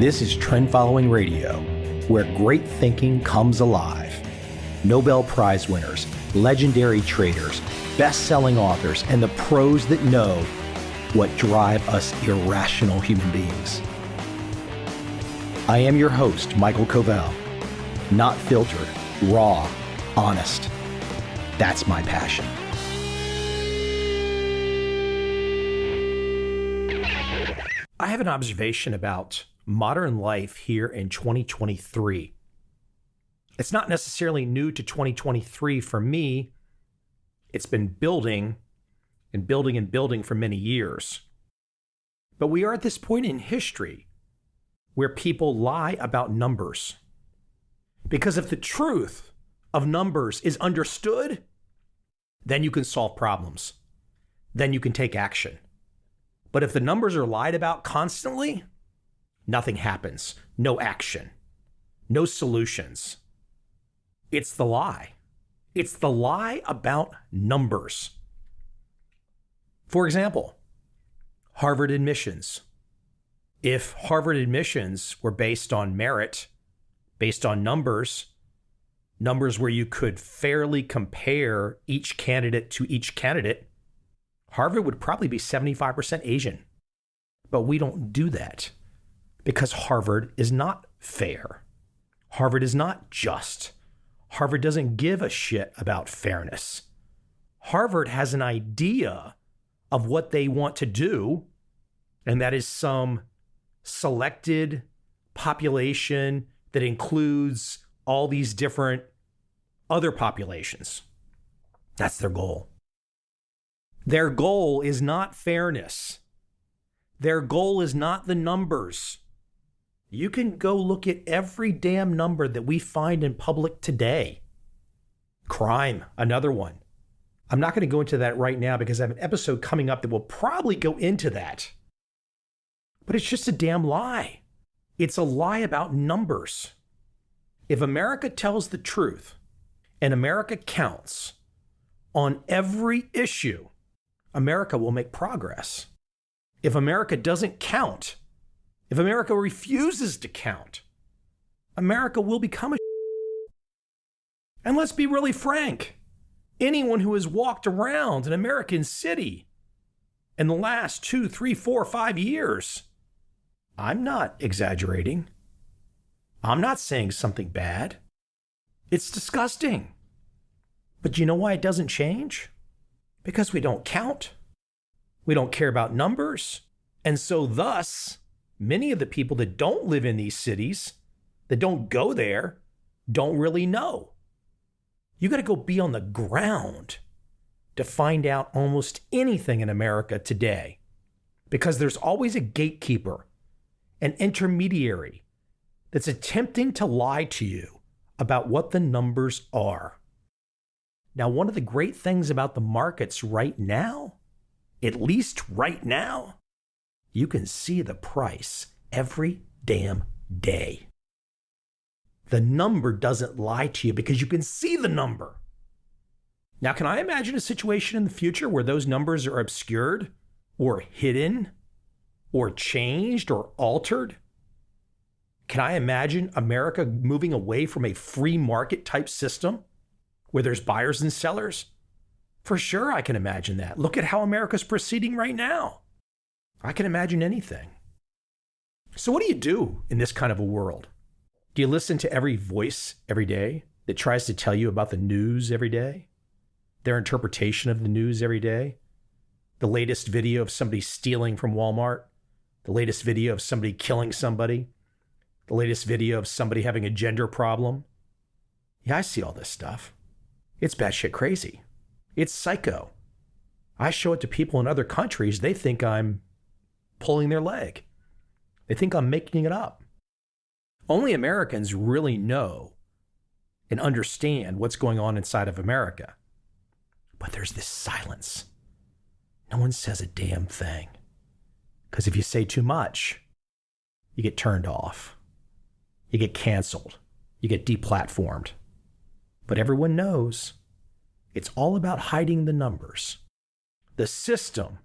This is Trend Following Radio, where great thinking comes alive. Nobel Prize winners, legendary traders, best-selling authors, and the pros that know what drive us irrational human beings. I am your host, Michael Covel. Not filtered, raw, honest. That's my passion. I have an observation about modern life here in 2023. It's not necessarily new to 2023 for me. It's been building and building and building for many years. But we are at this point in history where people lie about numbers. Because if the truth of numbers is understood, then you can solve problems. Then you can take action. But if the numbers are lied about constantly, nothing happens. No action. No solutions. It's the lie. It's the lie about numbers. For example, Harvard admissions. If Harvard admissions were based on merit, based on numbers where you could fairly compare each candidate to each candidate, Harvard would probably be 75% Asian. But we don't do that because Harvard is not fair. Harvard is not just. Harvard doesn't give a shit about fairness. Harvard has an idea of what they want to do, and that is some selected population that includes all these different other populations. That's their goal. Their goal is not fairness. Their goal is not the numbers. You can go look at every damn number that we find in public today. Crime, another one. I'm not going to go into that right now because I have an episode coming up that will probably go into that. But it's just a damn lie. It's a lie about numbers. If America tells the truth and America counts on every issue, America will make progress. If America doesn't count, if America refuses to count, America will become a And let's be really frank. Anyone who has walked around an American city in the last 2, 3, 4, 5 years, I'm not exaggerating. I'm not saying something bad. It's disgusting. But you know why it doesn't change? Because we don't count. We don't care about numbers. And so thus, many of the people that don't live in these cities, that don't go there, don't really know. You got to go be on the ground to find out almost anything in America today. Because there's always a gatekeeper, an intermediary that's attempting to lie to you about what the numbers are. Now, one of the great things about the markets right now, at least right now, you can see the price every damn day. The number doesn't lie to you because you can see the number. Now, can I imagine a situation in the future where those numbers are obscured or hidden or changed or altered? Can I imagine America moving away from a free market type system where there's buyers and sellers? For sure, I can imagine that. Look at how America's proceeding right now. I can imagine anything. So what do you do in this kind of a world? Do you listen to every voice every day that tries to tell you about the news every day? Their interpretation of the news every day? The latest video of somebody stealing from Walmart? The latest video of somebody killing somebody? The latest video of somebody having a gender problem? Yeah, I see all this stuff. It's batshit crazy. It's psycho. I show it to people in other countries. They think I'm pulling their leg. They think I'm making it up. Only Americans really know and understand what's going on inside of America. But there's this silence. No one says a damn thing. Because if you say too much, you get turned off. You get canceled. You get deplatformed. But everyone knows it's all about hiding the numbers. The system,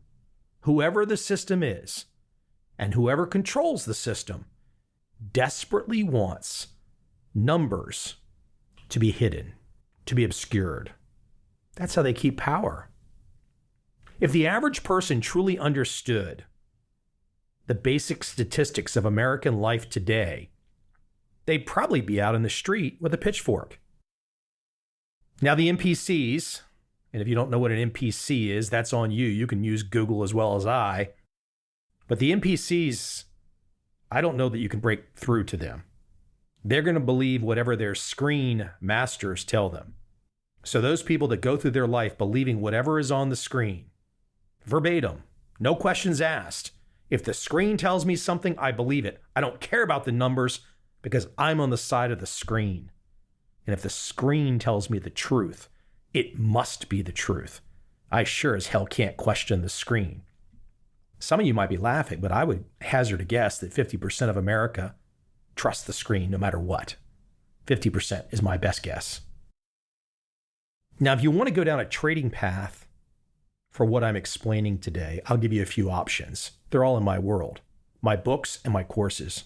whoever the system is, and whoever controls the system, desperately wants numbers to be hidden, to be obscured. That's how they keep power. If the average person truly understood the basic statistics of American life today, they'd probably be out in the street with a pitchfork. Now, the NPCs, and if you don't know what an NPC is, that's on you. You can use Google as well as I. But the NPCs, I don't know that you can break through to them. They're going to believe whatever their screen masters tell them. So those people that go through their life believing whatever is on the screen, verbatim, no questions asked. If the screen tells me something, I believe it. I don't care about the numbers because I'm on the side of the screen. And if the screen tells me the truth, it must be the truth. I sure as hell can't question the screen. Some of you might be laughing, but I would hazard a guess that 50% of America trusts the screen no matter what. 50% is my best guess. Now, if you want to go down a trading path for what I'm explaining today, I'll give you a few options. They're all in my world, my books and my courses.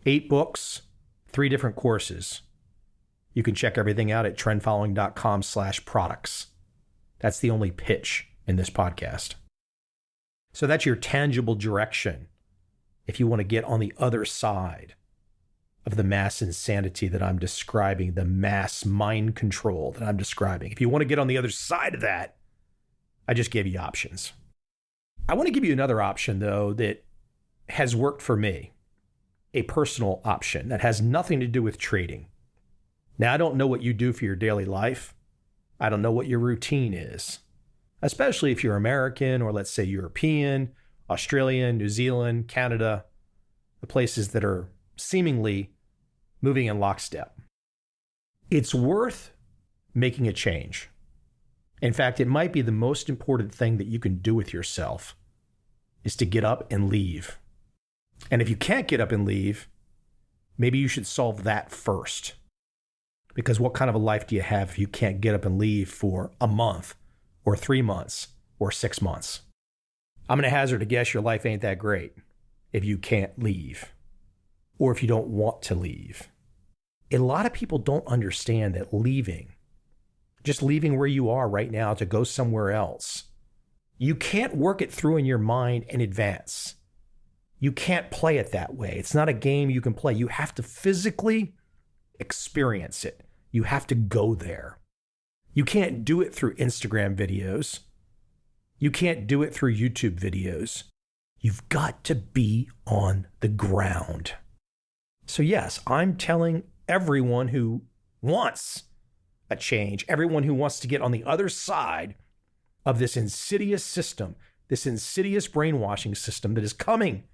8 books, 3 different courses. You can check everything out at trendfollowing.com/products. That's the only pitch in this podcast. So that's your tangible direction if you want to get on the other side of the mass insanity that I'm describing, the mass mind control that I'm describing. If you want to get on the other side of that, I just gave you options. I want to give you another option, though, that has worked for me, a personal option that has nothing to do with trading. Now, I don't know what you do for your daily life. I don't know what your routine is, especially if you're American or let's say European, Australian, New Zealand, Canada, the places that are seemingly moving in lockstep. It's worth making a change. In fact, it might be the most important thing that you can do with yourself is to get up and leave. And if you can't get up and leave, maybe you should solve that first. Because what kind of a life do you have if you can't get up and leave for a month or 3 months or 6 months? I'm going to hazard a guess your life ain't that great if you can't leave or if you don't want to leave. A lot of people don't understand that leaving, just leaving where you are right now to go somewhere else, you can't work it through in your mind in advance. You can't play it that way. It's not a game you can play. You have to physically experience it. You have to go there. You can't do it through Instagram videos. You can't do it through YouTube videos. You've got to be on the ground. So yes, I'm telling everyone who wants a change, everyone who wants to get on the other side of this insidious system, this insidious brainwashing system that is coming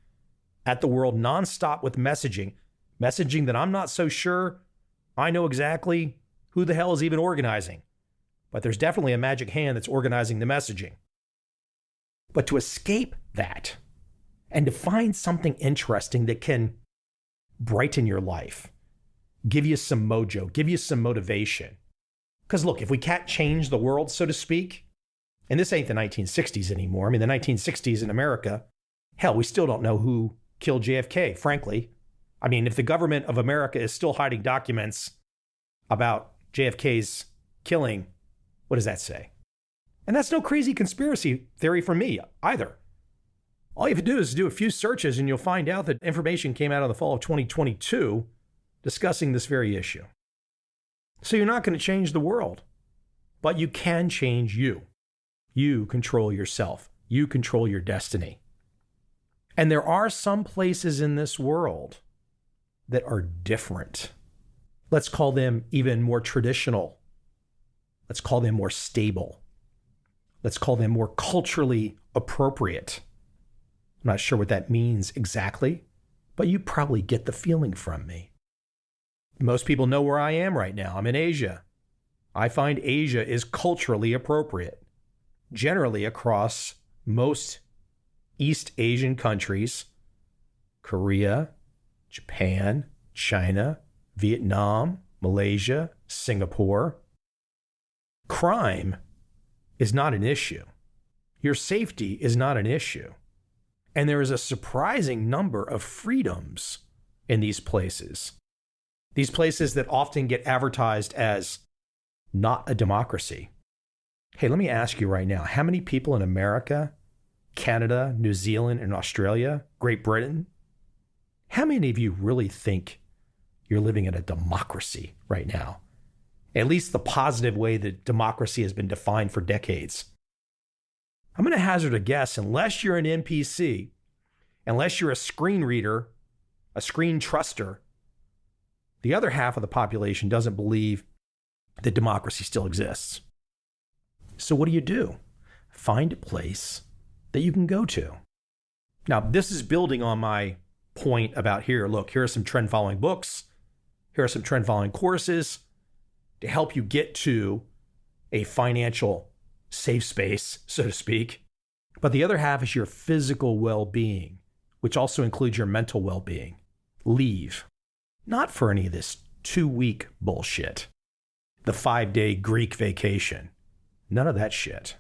at the world nonstop with messaging that I'm not so sure I know exactly who the hell is even organizing. But there's definitely a magic hand that's organizing the messaging. But to escape that and to find something interesting that can brighten your life, give you some mojo, give you some motivation. Because look, if we can't change the world, so to speak, and this ain't the 1960s anymore. I mean, the 1960s in America, hell, we still don't know who killed JFK, frankly. I mean, if the government of America is still hiding documents about JFK's killing, what does that say? And that's no crazy conspiracy theory from me either. All you have to do is do a few searches and you'll find out that information came out in the fall of 2022 discussing this very issue. So you're not going to change the world, but you can change you. You control yourself. You control your destiny. And there are some places in this world that are different. Let's call them even more traditional. Let's call them more stable. Let's call them more culturally appropriate. I'm not sure what that means exactly, but you probably get the feeling from me. Most people know where I am right now. I'm in Asia. I find Asia is culturally appropriate. Generally across most East Asian countries, Korea, Japan, China, Vietnam, Malaysia, Singapore, crime is not an issue. Your safety is not an issue. And there is a surprising number of freedoms in these places that often get advertised as not a democracy. Hey, let me ask you right now, how many people in America, Canada, New Zealand, and Australia, Great Britain, how many of you really think you're living in a democracy right now? At least the positive way that democracy has been defined for decades. I'm going to hazard a guess, unless you're an NPC, unless you're a screen reader, a screen truster, the other half of the population doesn't believe that democracy still exists. So what do? Find a place that you can go to. Now, this is building on my point about here are some trend following books. Here are some trend following courses to help you get to a financial safe space, so to speak. But the other half is your physical well-being, which also includes your mental well-being. Leave. Not for any of this 2-week bullshit. The 5-day Greek vacation. None of that shit.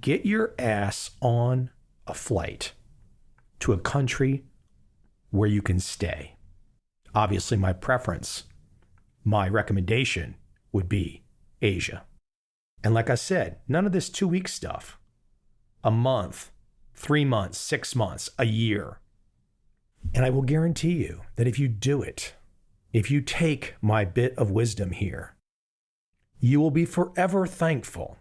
Get your ass on a flight to a country where you can stay. Obviously, my preference, my recommendation would be Asia. And like I said, none of this 2-week stuff. A month, 3 months, 6 months, a year. And I will guarantee you that if you do it, if you take my bit of wisdom here, you will be forever thankful.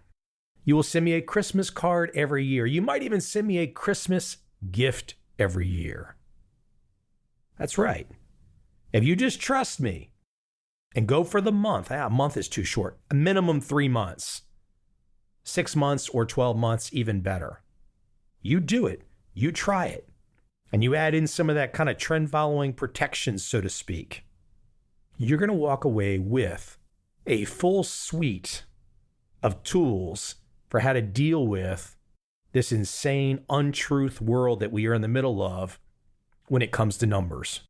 You will send me a Christmas card every year. You might even send me a Christmas gift every year. That's right. If you just trust me and go for the month, a month is too short, a minimum 3 months, 6 months or 12 months, even better. You do it, you try it, and you add in some of that kind of trend following protection, so to speak. You're going to walk away with a full suite of tools for how to deal with this insane untruth world that we are in the middle of when it comes to numbers.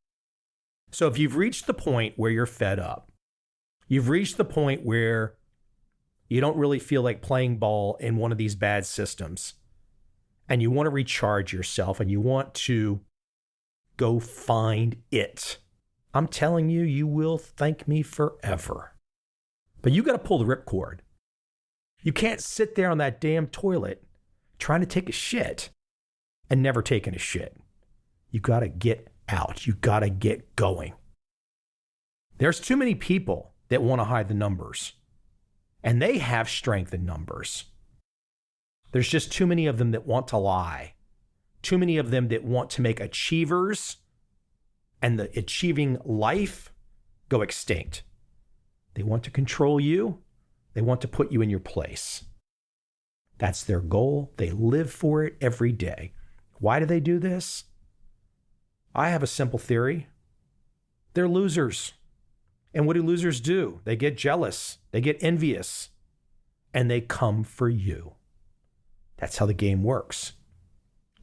So if you've reached the point where you're fed up, you've reached the point where you don't really feel like playing ball in one of these bad systems, and you want to recharge yourself and you want to go find it, I'm telling you, you will thank me forever. But you got to pull the ripcord. You can't sit there on that damn toilet trying to take a shit and never taking a shit. You got to get out. You got to get going. There's too many people that want to hide the numbers, and they have strength in numbers. There's just too many of them that want to lie. Too many of them that want to make achievers and the achieving life go extinct. They want to control you. They want to put you in your place. That's their goal. They live for it every day. Why do they do this? I have a simple theory. They're losers. And what do losers do? They get jealous. They get envious. And they come for you. That's how the game works.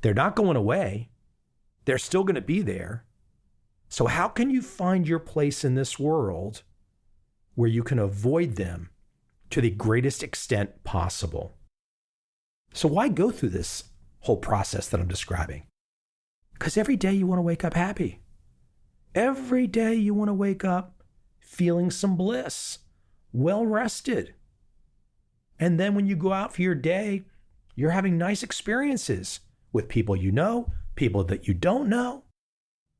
They're not going away. They're still going to be there. So how can you find your place in this world where you can avoid them to the greatest extent possible? So why go through this whole process that I'm describing? Because every day you want to wake up happy. Every day you want to wake up feeling some bliss, well rested. And then when you go out for your day, you're having nice experiences with people you know, people that you don't know.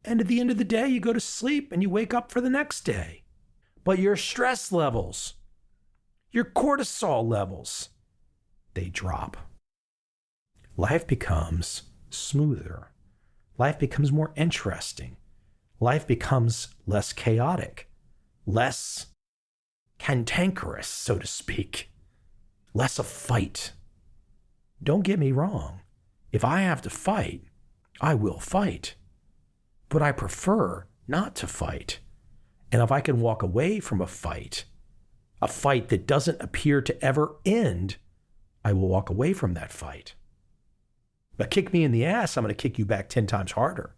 And at the end of the day, you go to sleep and you wake up for the next day. But your stress levels, your cortisol levels, they drop. Life becomes smoother. Life becomes more interesting. Life becomes less chaotic, less cantankerous, so to speak, less a fight. Don't get me wrong. If I have to fight, I will fight. But I prefer not to fight. And if I can walk away from a fight that doesn't appear to ever end, I will walk away from that fight. But kick me in the ass, I'm going to kick you back 10 times harder.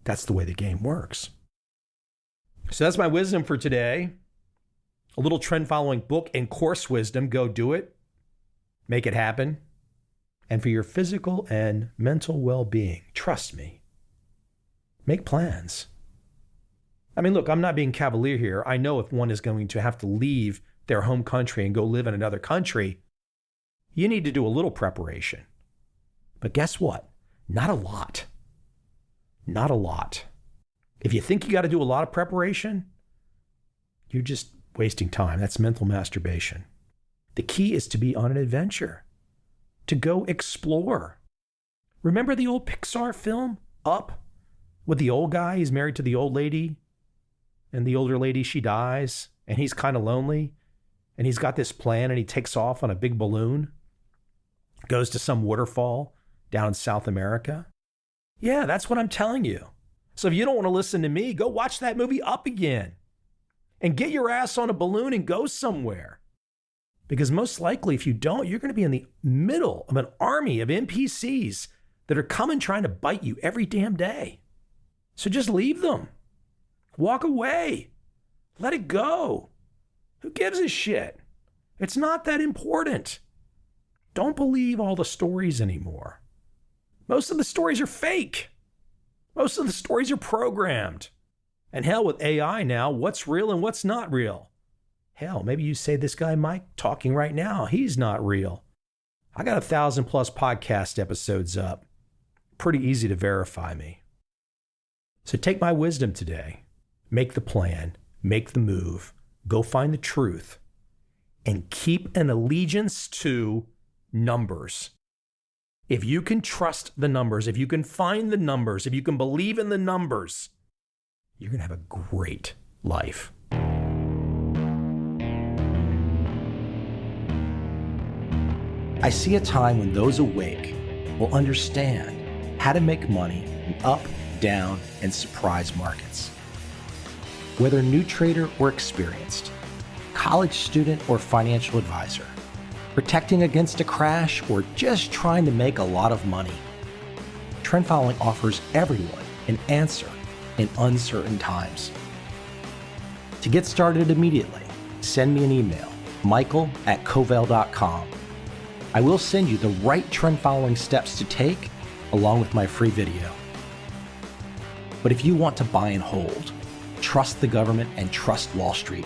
That's the way the game works. So that's my wisdom for today. A little trend following book and course wisdom. Go do it. Make it happen. And for your physical and mental well-being, trust me. Make plans. I mean, look, I'm not being cavalier here. I know if one is going to have to leave their home country and go live in another country, you need to do a little preparation. But guess what? Not a lot. Not a lot. If you think you got to do a lot of preparation, you're just wasting time. That's mental masturbation. The key is to be on an adventure, to go explore. Remember the old Pixar film, Up, with the old guy? He's married to the old lady, and the older lady, she dies, and he's kind of lonely, and he's got this plan, and he takes off on a big balloon, goes to some waterfall down in South America. Yeah, that's what I'm telling you. So if you don't want to listen to me, go watch that movie Up again and get your ass on a balloon and go somewhere. Because most likely, if you don't, you're going to be in the middle of an army of NPCs that are coming trying to bite you every damn day. So just leave them. Walk away. Let it go. Who gives a shit? It's not that important. Don't believe all the stories anymore. Most of the stories are fake. Most of the stories are programmed. And hell, with AI now, what's real and what's not real? Hell, maybe you say this guy Mike talking right now, he's not real. I got 1,000+ podcast episodes up. Pretty easy to verify me. So take my wisdom today. Make the plan. Make the move. Go find the truth. And keep an allegiance to numbers. If you can trust the numbers, if you can find the numbers, if you can believe in the numbers, you're going to have a great life. I see a time when those awake will understand how to make money in up, down, and surprise markets. Whether new trader or experienced, college student or financial advisor, protecting against a crash or just trying to make a lot of money, trend following offers everyone an answer in uncertain times. To get started immediately, send me an email, michael@covel.com. I will send you the right trend following steps to take along with my free video. But if you want to buy and hold, trust the government and trust Wall Street,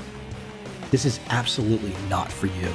this is absolutely not for you.